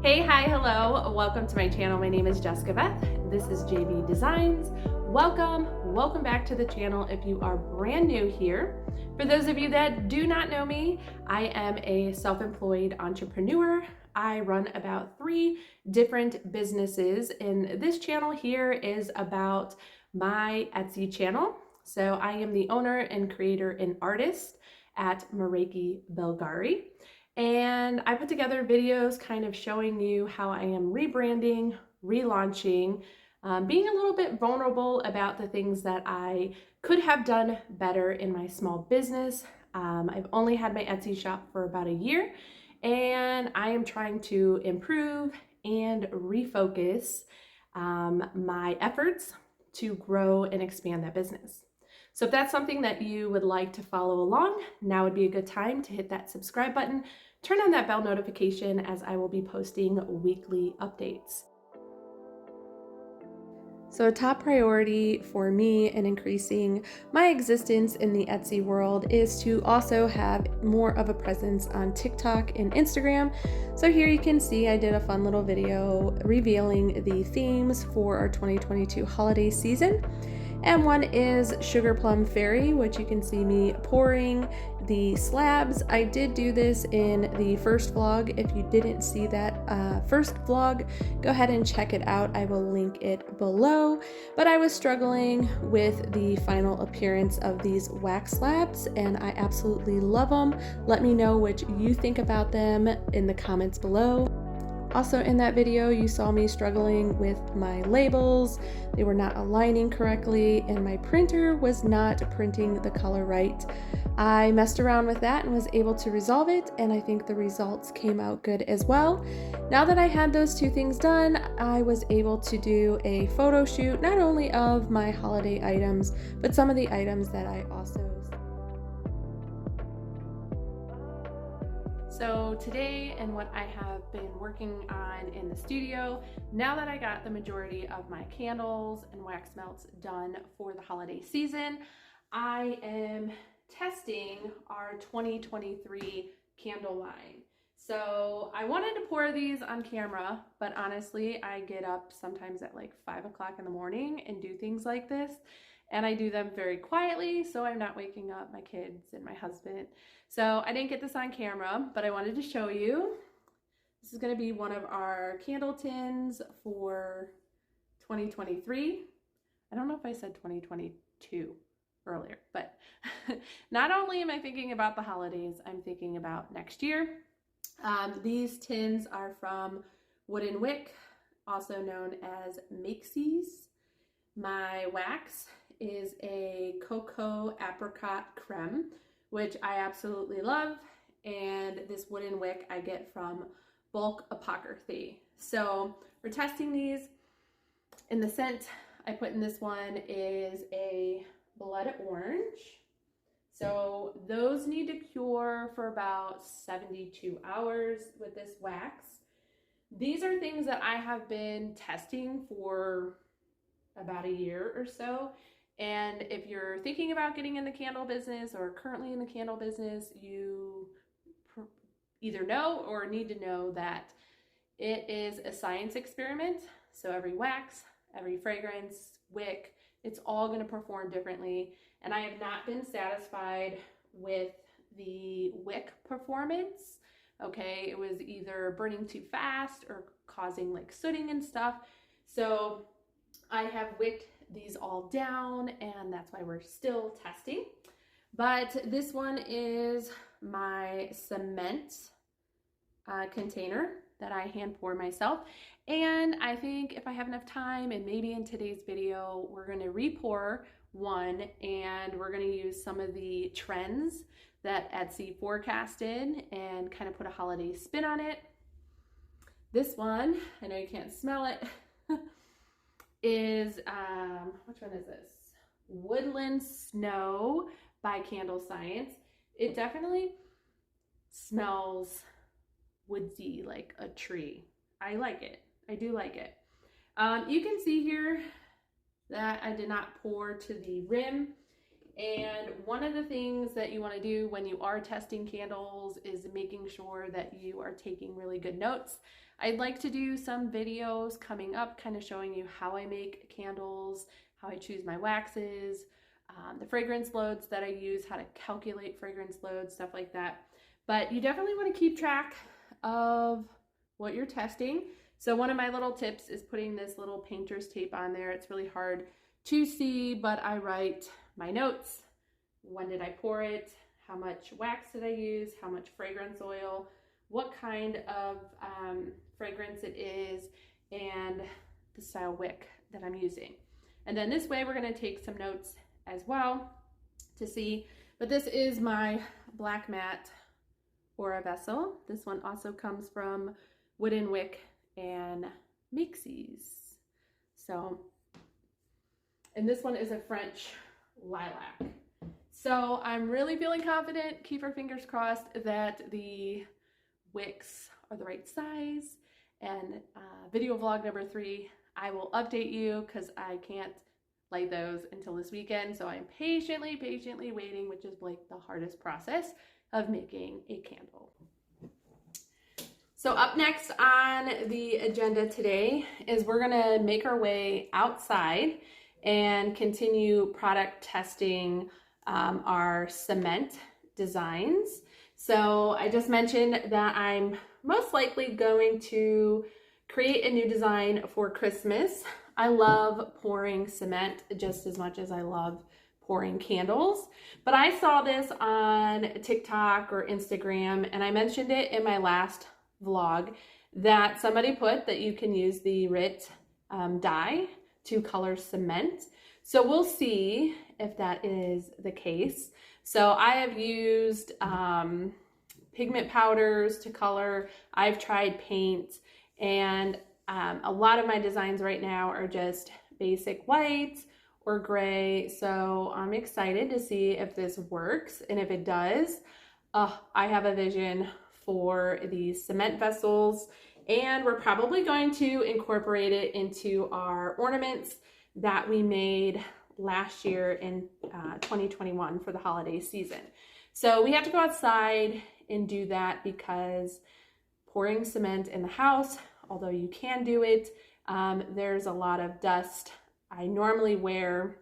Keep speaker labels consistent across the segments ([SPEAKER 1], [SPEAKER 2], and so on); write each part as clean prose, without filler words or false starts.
[SPEAKER 1] Hey, hi, hello. Welcome to my channel. My name is Jessica Beth. This is JB Designs. Welcome back to the channel if you are brand new here. For those of you that do not know me, I am a self-employed entrepreneur. I run about 3 different businesses, and this channel here is about my Etsy channel. So I am the owner and creator and artist at Mareiki Belgari. And I put together videos kind of showing you how I am rebranding, relaunching, being a little bit vulnerable about the things that I could have done better in my small business. I've only had my Etsy shop for about a year, and I am trying to improve and refocus my efforts to grow and expand that business. So if that's something that you would like to follow along, now would be a good time to hit that subscribe button, turn on that bell notification, as I will be posting weekly updates. So a top priority for me in increasing my existence in the Etsy world is to also have more of a presence on TikTok and Instagram. So here you can see I did a fun little video revealing the themes for our 2022 holiday season. And one is Sugar Plum Fairy, which you can see me pouring the slabs. I did do this in the first vlog. If you didn't see that first vlog, go ahead and check it out. I will link it below. But I was struggling with the final appearance of these wax slabs, and I absolutely love them. Let me know what you think about them in the comments below. Also in that video, you saw me struggling with my labels. They were not aligning correctly, and my printer was not printing the color right. I messed around with that and was able to resolve it, and I think the results came out good as well. Now that I had those 2 things done, I was able to do a photo shoot, not only of my holiday items, but some of the items that I also. So today, and what I have been working on in the studio, now that I got the majority of my candles and wax melts done for the holiday season, I am testing our 2023 candle line. So I wanted to pour these on camera, but honestly, I get up sometimes at like 5 o'clock in the morning and do things like this. And I do them very quietly, so I'm not waking up my kids and my husband. So I didn't get this on camera, but I wanted to show you. This is going to be one of our candle tins for 2023. I don't know if I said 2022 earlier, but not only am I thinking about the holidays, I'm thinking about next year. These tins are from Wooden Wick, also known as Makesy's. My wax is a cocoa apricot creme, which I absolutely love, and this wooden wick I get from Bulk Apocryphy. So we're testing these. In the scent I put in this one is a blood orange. So those need to cure for about 72 hours with this wax. These are things that I have been testing for about a year or so. And if you're thinking about getting in the candle business or currently in the candle business, you either know or need to know that it is a science experiment. So every wax, every fragrance, wick, it's all going to perform differently. And I have not been satisfied with the wick performance. Okay, it was either burning too fast or causing like sooting and stuff. So I have wicked these all down, and that's why we're still testing. But this one is my cement container that I hand pour myself. And I think if I have enough time, and maybe in today's video, we're going to re-pour one, and we're going to use some of the trends that Etsy forecasted and kind of put a holiday spin on it. This one, I know you can't smell it, is, which one is this? Woodland Snow by Candle Science. It definitely smells woodsy, like a tree. I like it. I do like it. You can see here that I did not pour to the rim. And one of the things that you want to do when you are testing candles is making sure that you are taking really good notes. I'd like to do some videos coming up kind of showing you how I make candles, how I choose my waxes, the fragrance loads that I use, how to calculate fragrance loads, stuff like that. But you definitely want to keep track of what you're testing. So one of my little tips is putting this little painter's tape on there. It's really hard to see, but I write my notes. When did I pour it? How much wax did I use? How much fragrance oil? What kind of fragrance it is, and the style wick that I'm using. And then this way we're going to take some notes as well to see. But this is my black matte Aura vessel. This one also comes from Wooden Wick and Makesy's. So, and this one is a French lilac. So I'm really feeling confident. Keep our fingers crossed that the wicks are the right size. And video vlog number 3, I will update you because I can't light those until this weekend. So I'm patiently waiting, which is like the hardest process of making a candle. So up next on the agenda today is we're gonna make our way outside and continue product testing our cement designs. So I just mentioned that I'm most likely going to create a new design for Christmas. I love pouring cement just as much as I love pouring candles, but I saw this on TikTok or Instagram, and I mentioned it in my last vlog that somebody put that you can use the RIT dye to color cement. So we'll see if that is the case. So I have used pigment powders to color. I've tried paint, and a lot of my designs right now are just basic white or gray. So I'm excited to see if this works, and if it does, I have a vision for these cement vessels, and we're probably going to incorporate it into our ornaments that we made last year in 2021 for the holiday season. So we have to go outside and do that because pouring cement in the house, although you can do it, there's a lot of dust. I normally wear,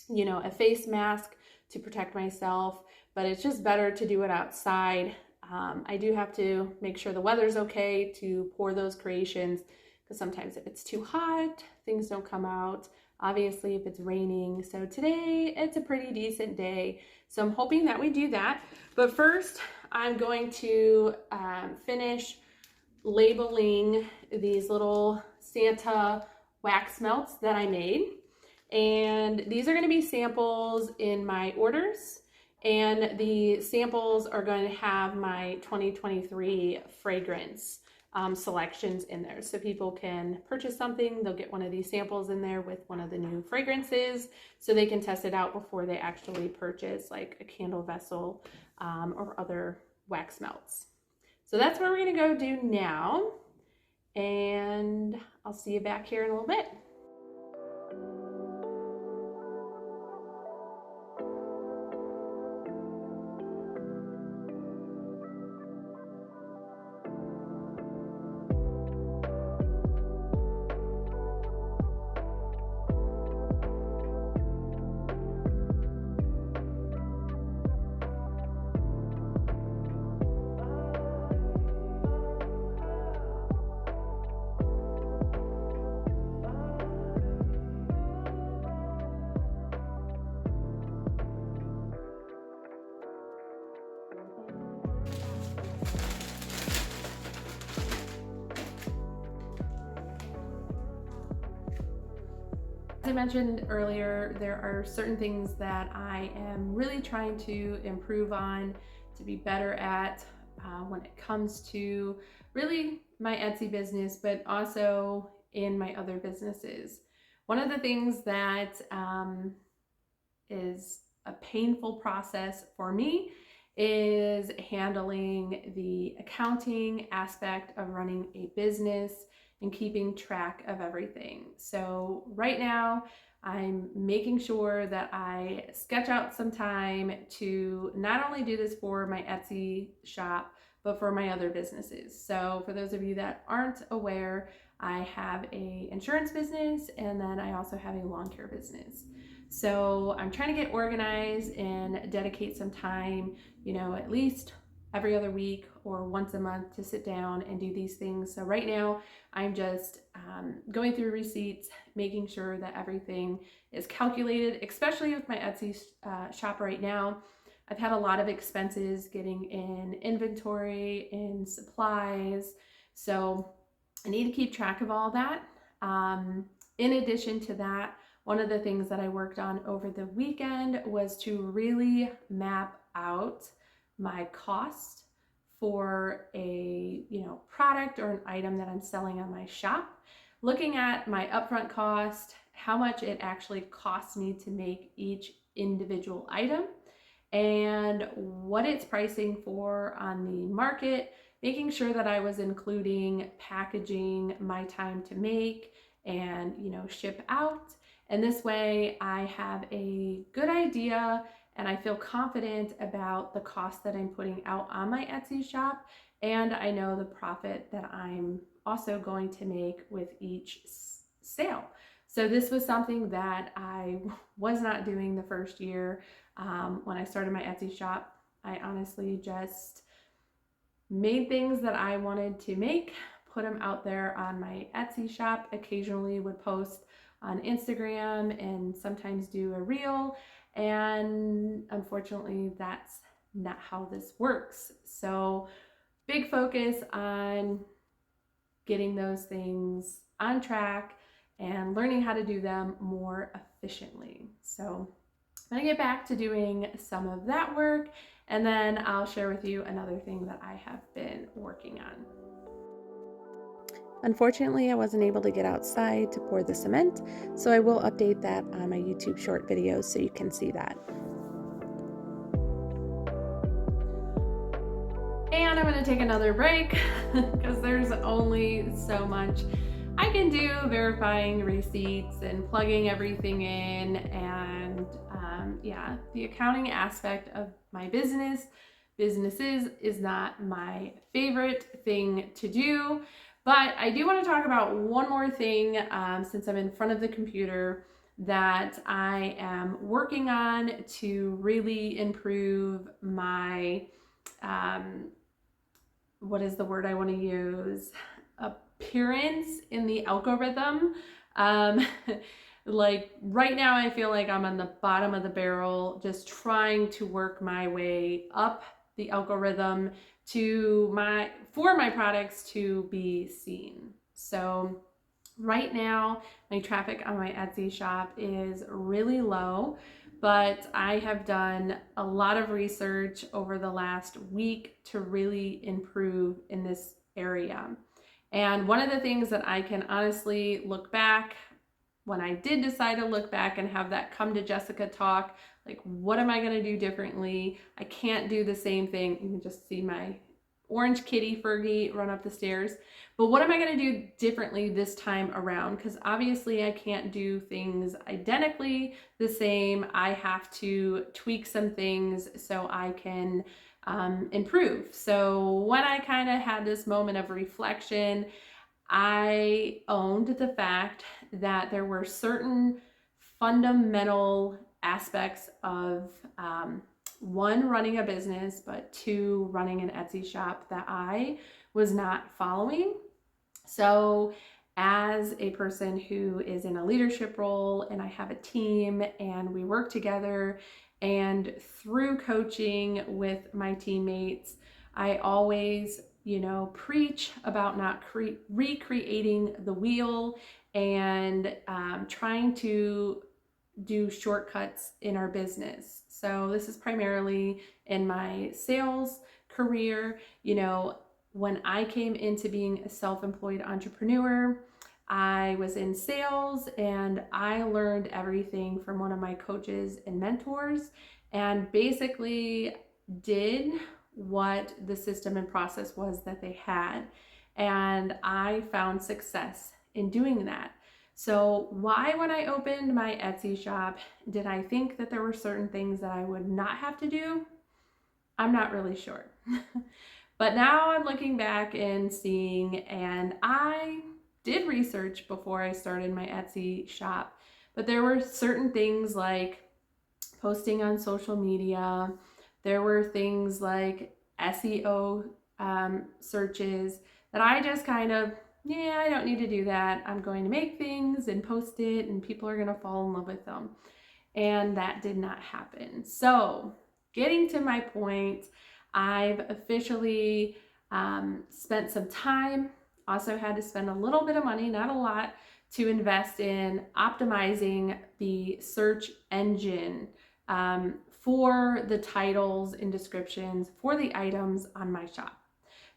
[SPEAKER 1] a face mask to protect myself, but it's just better to do it outside. I do have to make sure the weather's okay to pour those creations, because sometimes if it's too hot, things don't come out. Obviously, if it's raining. So today it's a pretty decent day. So I'm hoping that we do that. But first, I'm going to finish labeling these little Santa wax melts that I made. And these are going to be samples in my orders. And the samples are going to have my 2023 fragrance selections in there. So people can purchase something, they'll get one of these samples in there with one of the new fragrances, so they can test it out before they actually purchase like a candle vessel or other wax melts. So that's what we're gonna go do now. And I'll see you back here in a little bit. As I mentioned earlier, there are certain things that I am really trying to improve on, to be better at when it comes to really my Etsy business, but also in my other businesses. One of the things that is a painful process for me is handling the accounting aspect of running a business and keeping track of everything. So right now, I'm making sure that I sketch out some time to not only do this for my Etsy shop, but for my other businesses. So for those of you that aren't aware, I have a insurance business, and then I also have a lawn care business. So I'm trying to get organized and dedicate some time, at least every other week or once a month to sit down and do these things. So right now I'm just going through receipts, making sure that everything is calculated, especially with my Etsy shop right now. I've had a lot of expenses getting in inventory, in supplies. So I need to keep track of all that. In addition to that, one of the things that I worked on over the weekend was to really map out my cost for a product or an item that I'm selling on my shop, looking at my upfront cost, how much it actually costs me to make each individual item, and what it's pricing for on the market, making sure that I was including packaging, my time to make, and ship out. And this way I have a good idea and I feel confident about the cost that I'm putting out on my Etsy shop, and I know the profit that I'm also going to make with each sale. So this was something that I was not doing the first year. When I started my Etsy shop, I honestly just made things that I wanted to make, put them out there on my Etsy shop, occasionally would post on Instagram and sometimes do a reel. And unfortunately, that's not how this works. So big focus on getting those things on track and learning how to do them more efficiently. So I'm gonna get back to doing some of that work, and then I'll share with you another thing that I have been working on. Unfortunately, I wasn't able to get outside to pour the cement, so I will update that on my YouTube short videos so you can see that. And I'm going to take another break because there's only so much I can do verifying receipts and plugging everything in. And the accounting aspect of my businesses is not my favorite thing to do. But I do want to talk about one more thing since I'm in front of the computer that I am working on to really improve my, what is the word I want to use? Appearance in the algorithm. Like right now I feel like I'm on the bottom of the barrel, just trying to work my way up the algorithm for my products to be seen. So right now my traffic on my Etsy shop is really low, but I have done a lot of research over the last week to really improve in this area. And one of the things that I can honestly look back, when I did decide to look back and have that come to Jessica talk, like, what am I going to do differently? I can't do the same thing. You can just see my orange kitty Fergie run up the stairs. But what am I going to do differently this time around? Because obviously I can't do things identically the same. I have to tweak some things so I can improve. So when I kind of had this moment of reflection, I owned the fact that there were certain fundamental aspects of one, running a business, but two, running an Etsy shop that I was not following. So as a person who is in a leadership role and I have a team and we work together, and through coaching with my teammates, I always preach about not recreating the wheel and trying to do shortcuts in our business. So this is primarily in my sales career. When I came into being a self-employed entrepreneur, I was in sales and I learned everything from one of my coaches and mentors, and basically did what the system and process was that they had. And I found success in doing that. So why, when I opened my Etsy shop, did I think that there were certain things that I would not have to do? I'm not really sure. But now I'm looking back and seeing, and I did research before I started my Etsy shop, but there were certain things like posting on social media. There were things like SEO searches that I just kind of, I don't need to do that. I'm going to make things and post it, and people are going to fall in love with them. And that did not happen. So, getting to my point, I've officially spent some time, also had to spend a little bit of money, not a lot, to invest in optimizing the search engine for the titles and descriptions for the items on my shop.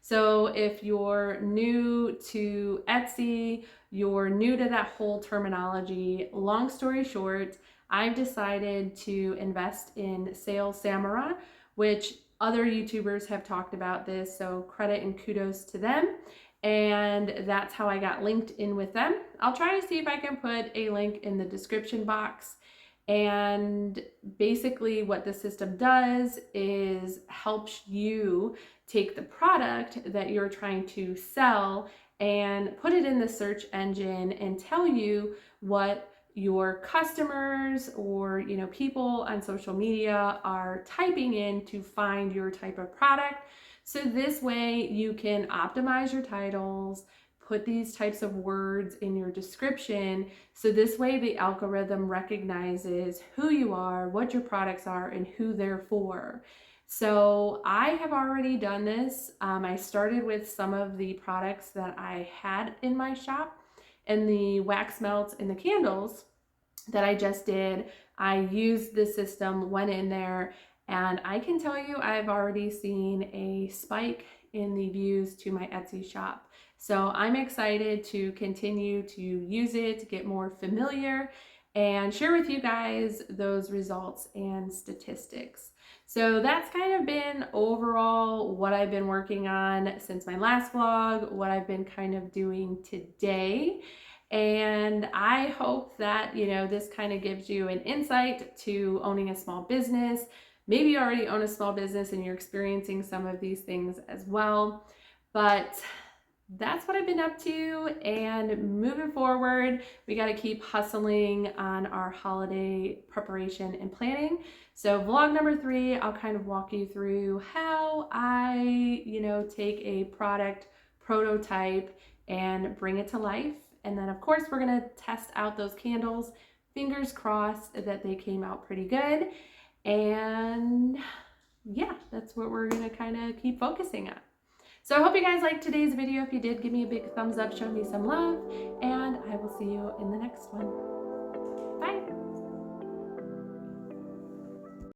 [SPEAKER 1] So if you're new to Etsy, you're new to that whole terminology, long story short, I've decided to invest in Sales Samurai, which other YouTubers have talked about this, so credit and kudos to them. And that's how I got linked in with them. I'll try to see if I can put a link in the description box. And basically what the system does is helps you take the product that you're trying to sell and put it in the search engine and tell you what your customers or people on social media are typing in to find your type of product. So this way you can optimize your titles, put these types of words in your description. So this way the algorithm recognizes who you are, what your products are, and who they're for. So I have already done this. I started with some of the products that I had in my shop, and the wax melts and the candles that I just did. I used the system, went in there, and I can tell you I've already seen a spike in the views to my Etsy shop. So I'm excited to continue to use it, to get more familiar, and share with you guys those results and statistics. So that's kind of been overall what I've been working on since my last vlog, what I've been kind of doing today. And I hope that, this kind of gives you an insight to owning a small business. Maybe you already own a small business and you're experiencing some of these things as well. But that's what I've been up to, and moving forward, we got to keep hustling on our holiday preparation and planning. So vlog number 3, I'll kind of walk you through how I, take a product prototype and bring it to life. And then of course, we're going to test out those candles. Fingers crossed that they came out pretty good. And yeah, that's what we're going to kind of keep focusing on. So I hope you guys liked today's video. If you did, give me a big thumbs up, show me some love, and I will see you in the next one.